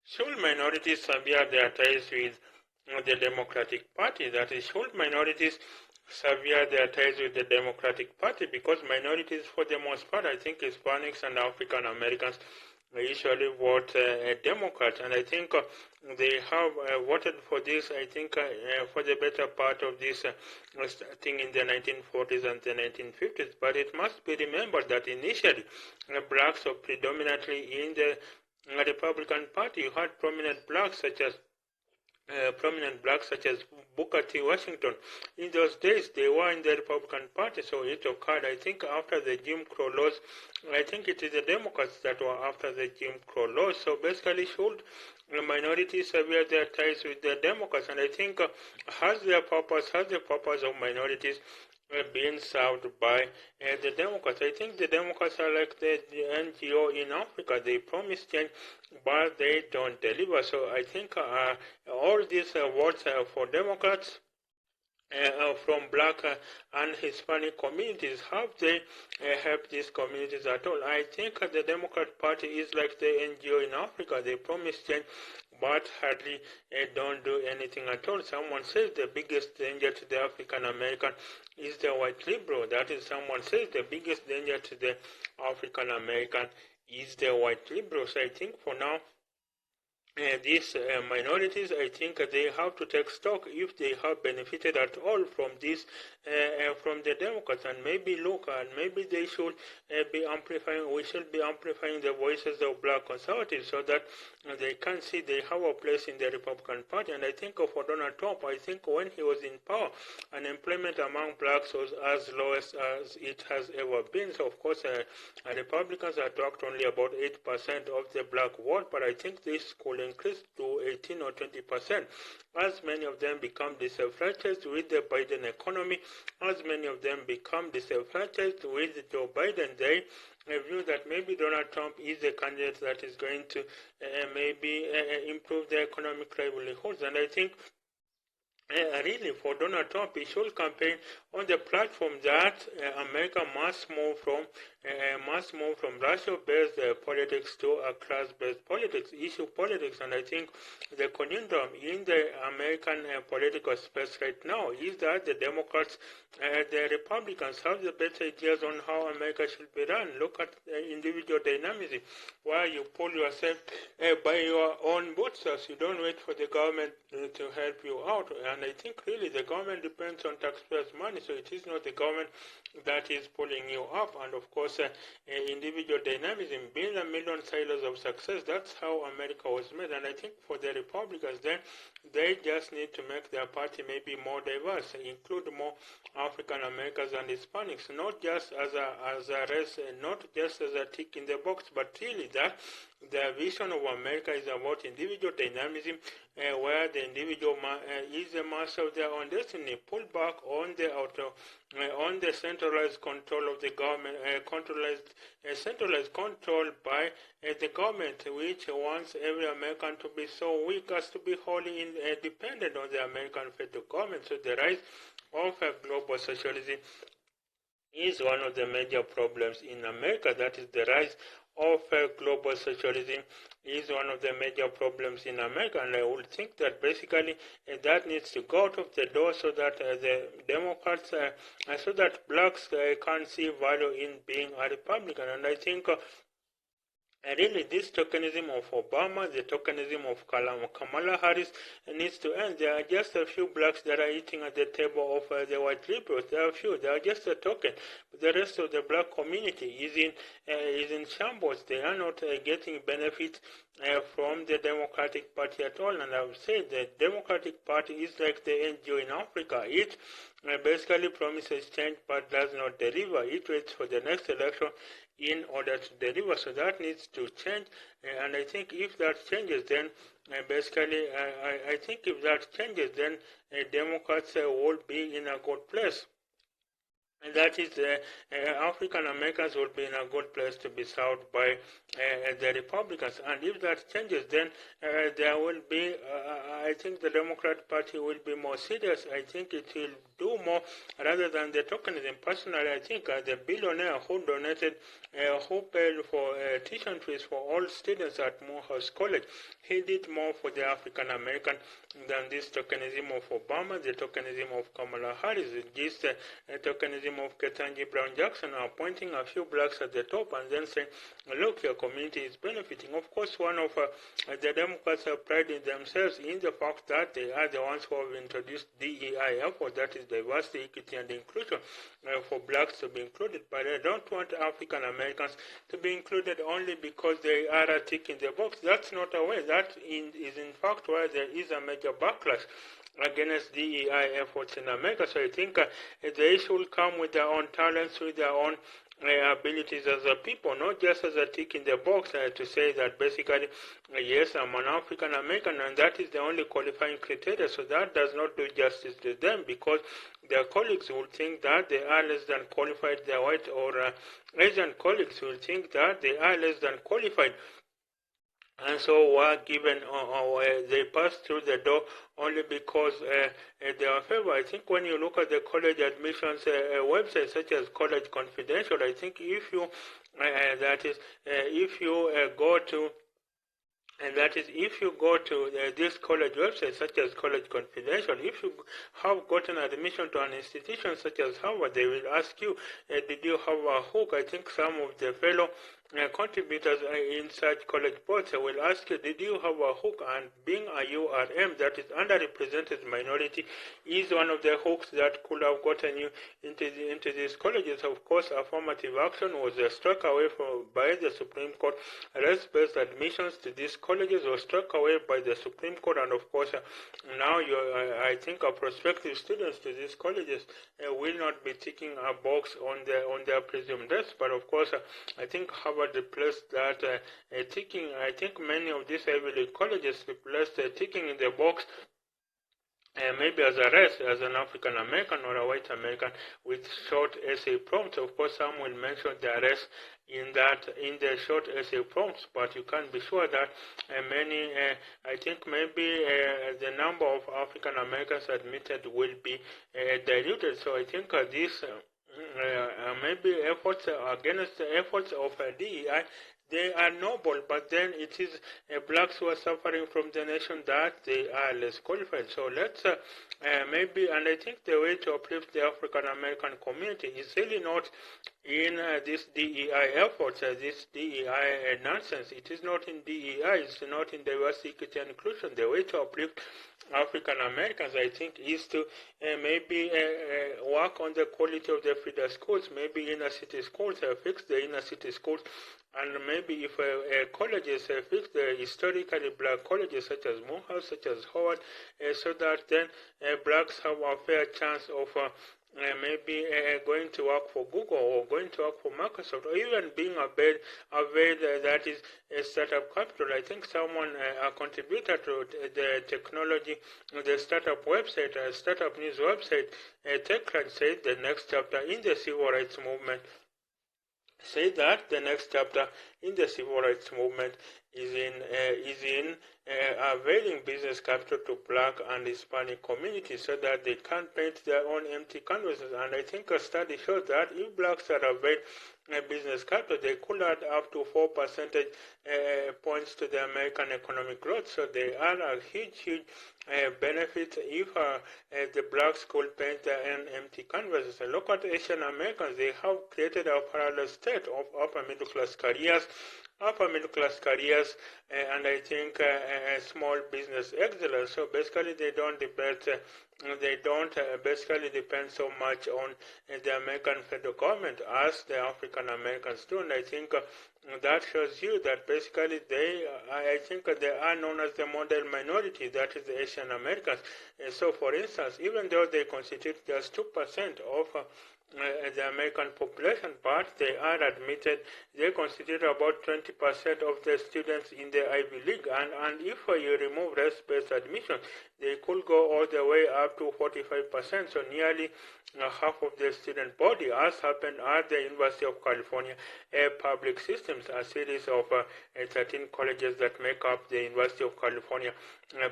Should minorities sever their ties with the Democratic Party? That is, should minorities sever their ties with the Democratic Party? Because minorities, for the most part, I think Hispanics and African Americans usually vote Democrat, and I think they have voted for this, I think, for the better part of this thing in the 1940s and the 1950s. But it must be remembered that initially, blacks were predominantly in the Republican Party. You had prominent blacks such as Booker T. Washington. In those days, they were in the Republican Party, so it occurred, I think, after the Jim Crow laws. I think it is the Democrats that were after the Jim Crow laws. So basically, should minorities sever their ties with the Democrats? And I think has the purpose of minorities being served by the Democrats? I think the Democrats are like the NGO in Africa. They promise change, but they don't deliver. So I think all these votes for Democrats from black and Hispanic communities, have they helped these communities at all? I think the Democrat Party is like the NGO in Africa. They promise change, but hardly don't do anything at all. Someone says the biggest danger to the African American is the white liberal. That is, someone says the biggest danger to the African American is the white liberal. So I think for now, these minorities, I think they have to take stock if they have benefited at all from this, from the Democrats, and maybe look, and maybe they should be amplifying. We should be amplifying the voices of black conservatives so that they can see they have a place in the Republican Party. And I think for Donald Trump, I think when he was in power, unemployment among blacks was as low as it has ever been. So of course, Republicans attract only about 8% of the black vote, but I think this could increase to 18 or 20%. As many of them become disenfranchised with the Biden economy, as many of them become disenfranchised with Joe Biden, they view that maybe Donald Trump is the candidate that is going to maybe improve their economic livelihoods. And I think really, for Donald Trump, he should campaign on the platform that America must move from racial-based politics to a class-based politics, issue politics. And I think the conundrum in the American political space right now is that the Democrats, the Republicans have the better ideas on how America should be run. Look at individual dynamism, where you pull yourself by your own bootstraps. You don't wait for the government to help you out. And I think really the government depends on taxpayers' money, so it is not the government that is pulling you up. And of course, individual dynamism, build a million silos of success. That's how America was made. And I think for the Republicans, then they just need to make their party maybe more diverse, include more African Americans and Hispanics, not just as a race, not just as a tick in the box, but really that the vision of America is about individual dynamism, where the individual is the master of their own destiny. Pull back on the centralized control of the government, centralized control by the government, which wants every American to be so weak as to be wholly dependent on the American federal government. So the rise of global socialism is one of the major problems in America. That is, the rise of global socialism is one of the major problems in America, and I would think that basically that needs to go out of the door so that the Democrats, so that blacks can see value in being a Republican. And I think really, this tokenism of Obama, the tokenism of Kamala Harris needs to end. There are just a few blacks that are eating at the table of the white liberals. There are a few. They are just a token. The rest of the black community is in shambles. They are not getting benefit from the Democratic Party at all. And I would say the Democratic Party is like the NGO in Africa. It basically promises change but does not deliver. It waits for the next election in order to deliver. So that needs to change, and I think if that changes, then basically I think if that changes, then Democrats will be in a good place. that is, African Americans will be in a good place to be served by the Republicans. And if that changes, then there will be, I think the Democrat Party will be more serious. I think it will do more rather than the tokenism. Personally, I think the billionaire who donated, who paid for tuition fees for all students at Morehouse College, he did more for the African American than this tokenism of Obama, the tokenism of Kamala Harris, this tokenism of Ketanji Brown Jackson, appointing a few blacks at the top and then saying, look, your community is benefiting. Of course, one of the Democrats have pride in themselves in the fact that they are the ones who have introduced DEI effort, that is diversity, equity, and inclusion, for blacks to be included. But they don't want African Americans to be included only because they are a tick in the box. That's not a way. That is in fact why there is a major backlash against DEI efforts in America. So I think they should come with their own talents, with their own abilities as a people, not just as a tick in the box to say that basically, yes, I'm an African American and that is the only qualifying criteria. So that does not do justice to them, because their colleagues will think that they are less than qualified. Their white or Asian colleagues will think that they are less than qualified. And so were given, they passed through the door only because they are favored. I think when you look at the college admissions websites such as College Confidential, I think if you, if you go to, and that is, if you go to this college website, such as College Confidential, if you have gotten admission to an institution such as Harvard, they will ask you, did you have a hook? I think some of the fellow contributors in such college boards will ask you, did you have a hook? And being a URM, that is underrepresented minority, is one of the hooks that could have gotten you into these colleges. Of course, affirmative action was struck away by the Supreme Court. Race-based admissions to these colleges was struck away by the Supreme Court, and of course, now I think our prospective students to these colleges will not be ticking a box on their presumed deaths. But of course, I think Harvard replaced that ticking. I think many of these Ivy League colleges replaced ticking in the box, maybe as a race, as an African American or a white American, with short essay prompts. Of course, some will mention their race in the short essay prompts, but you can be sure that many, I think maybe the number of African Americans admitted will be diluted. So I think this maybe efforts against the efforts of DEI, they are noble, but then it is blacks who are suffering from the nation that they are less qualified. So let's maybe, and I think the way to uplift the African American community is really not in this DEI efforts, this DEI nonsense. It is not in DEI, it's not in diversity, equity, and inclusion. The way to uplift African Americans, I think, is to maybe work on the quality of the feeder schools, maybe inner city schools, fix the inner city schools, and maybe if colleges fix the historically black colleges such as Morehouse, such as Howard, so that then blacks have a fair chance of maybe going to work for Google or going to work for Microsoft, or even being a bed that is a startup capital. I think someone, a contributor to the technology, the startup website, startup news website, TechCrunch, said the next chapter in the civil rights movement, say that the next chapter in the civil rights movement is in availing business capital to black and Hispanic communities so that they can paint their own empty canvases. And I think a study shows that if blacks are availed business capital, they could add up to 4 percentage points to the American economic growth. So they are a huge benefit if the blacks could paint their own empty canvases. And look at Asian Americans. They have created a parallel state of upper middle class careers, and I think small business excellence. So basically, they don't basically depend so much on the American federal government as the African Americans do. And I think that shows you that basically I think they are known as the model minority, that is the Asian Americans. So for instance, even though they constitute just 2% of the American population, but they are admitted, they constitute about 20% of the students in the Ivy League, and if you remove race-based admission, they could go all the way up to 45%, so nearly half of the student body, as happened at the University of California public systems, a series of 13 colleges that make up the University of California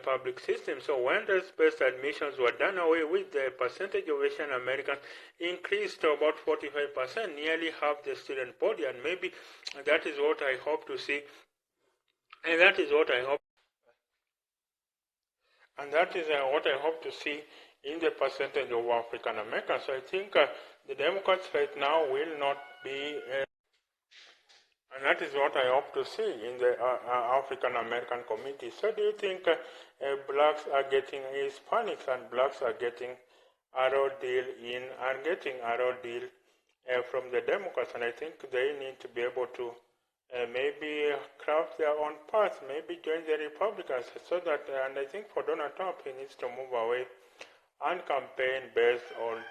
public system. So when race-based admissions were done away with, the percentage of Asian Americans increased to about 45%, nearly half the student body, and maybe that is what I hope to see, and that is what I hope, what I hope to see in the percentage of African Americans. So I think the Democrats right now will not be and that is what I hope to see in the African American community. So do you think blacks are getting, Hispanics and blacks are getting a raw deal from the Democrats? And I think they need to be able to maybe craft their own path, maybe join the Republicans, so that, and I think for Donald Trump, he needs to move away and campaign based on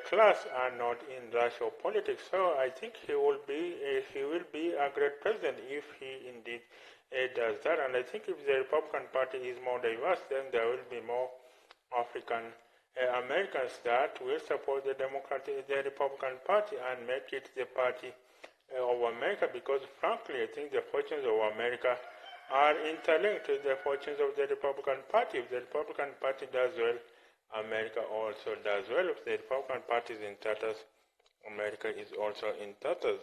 class and not in racial politics. So I think he will be a great president if he indeed does that. And I think if the Republican Party is more diverse, then there will be more African Americans that will support the Republican Party and make it the party of America. Because frankly, I think the fortunes of America are interlinked with the fortunes of the Republican Party. If the Republican Party does well, America also does well. If the Republican Party is in tatters, America is also in tatters.